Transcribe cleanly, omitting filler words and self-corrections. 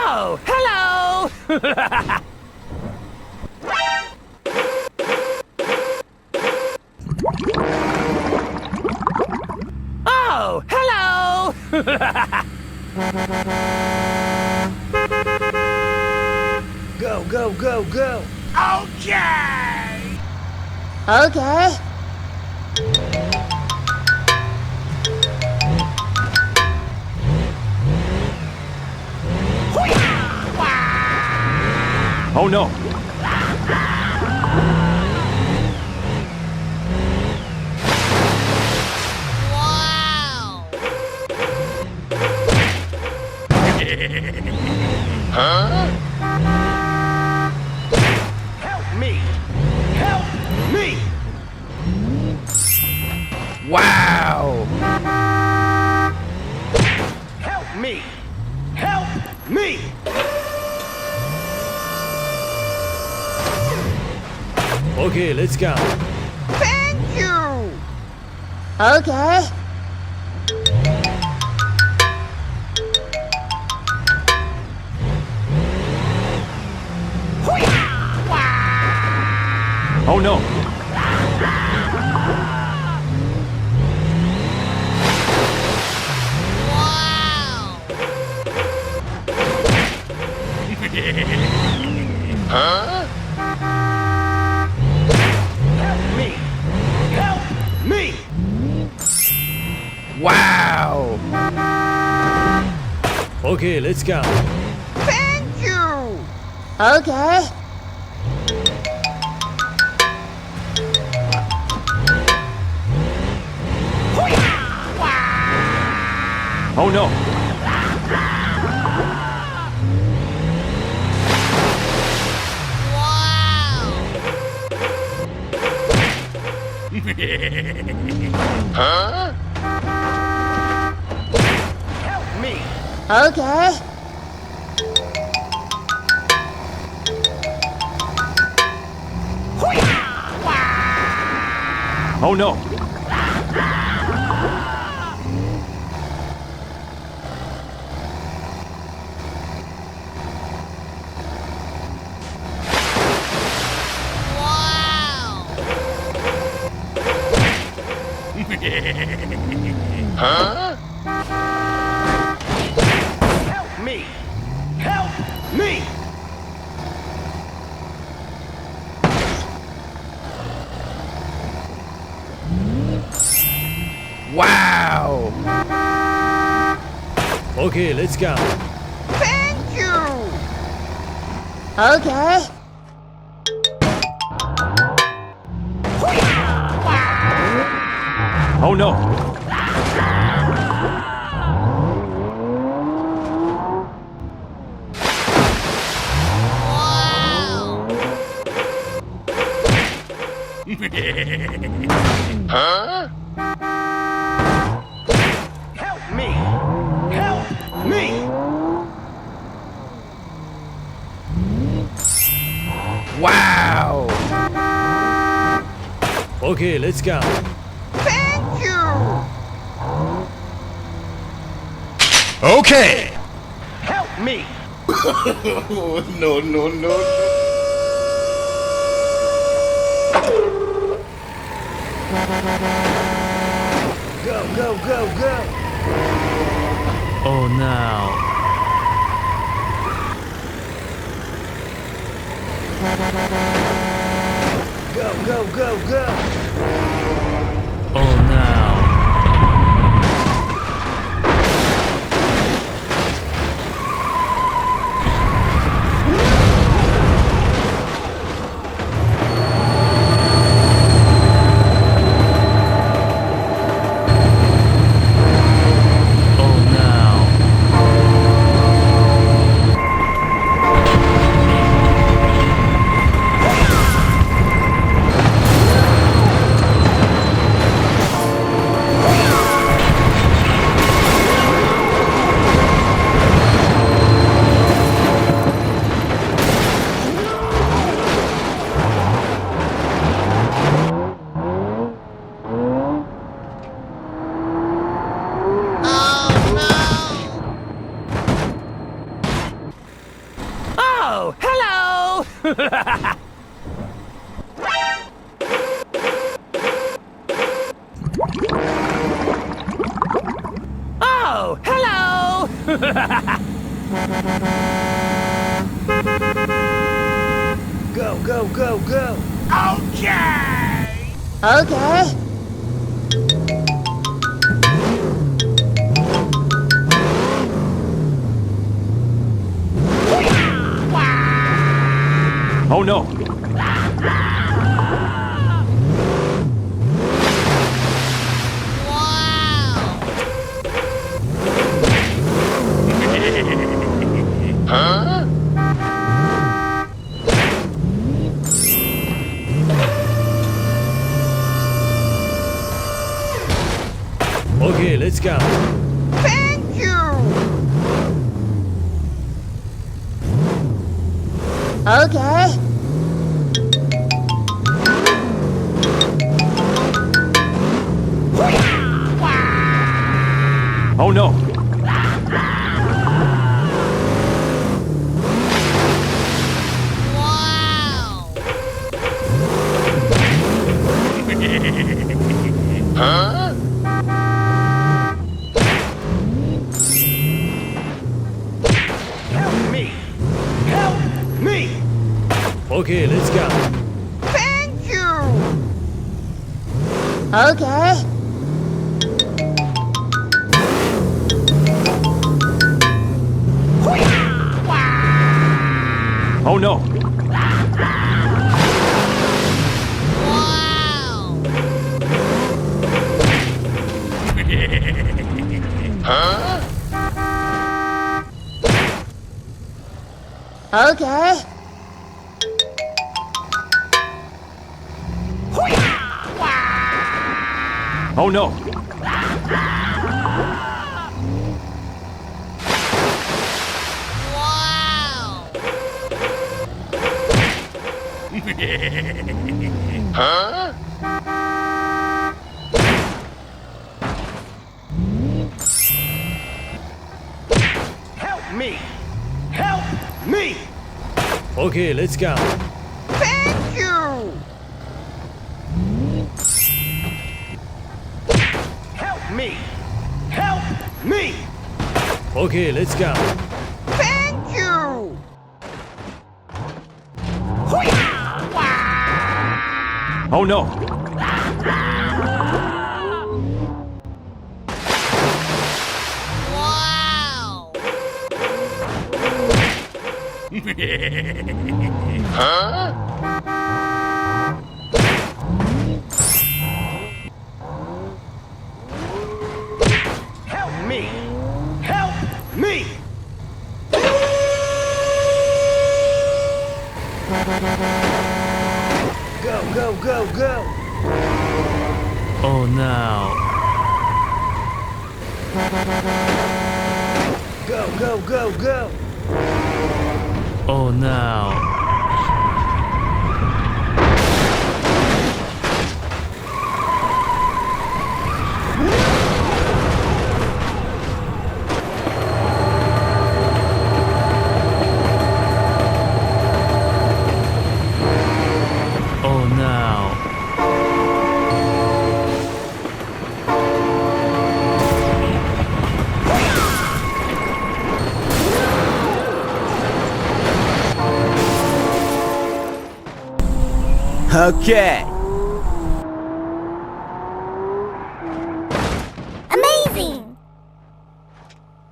Oh, hello! Oh, hello! Go, go, go, go! Okay! Okay. Oh no! Huh? Help me! Help me! Wow! Help me! Help me! Okay, let's go. Thank you! Okay. Oh no! Huh? Help me! Help me! Wow! Okay, let's go. Thank you! Okay. Oh no! Huh? Help me! Okay. Oh no! Huh? Help me! Help me! Wow! Okay, let's go. Thank you! Okay. Oh no! Huh? Help me! Help me! Wow! Okay, let's go. Thank you! Okay! Help me! No, no, no. Go, go, go, go! Oh no. Go, go, go, go! Oh no. Oh no! Oh, hello! Oh, hello! Go, go, go, go! Okay! Okay. Oh no! Okay, let's go. Thank you! Okay. Oh no! Help me! Help me! Okay, let's go. Thank you! Okay. Oh no! Okay. Oh no! Help me! Help me! Okay, let's go. Thank you! Help me! Help me! Okay, let's go. Thank you! Oh no! Help me! Help me! Go, go, go, go! Oh no! Go, go, go, go! Oh no! Oh no! Okay! Amazing.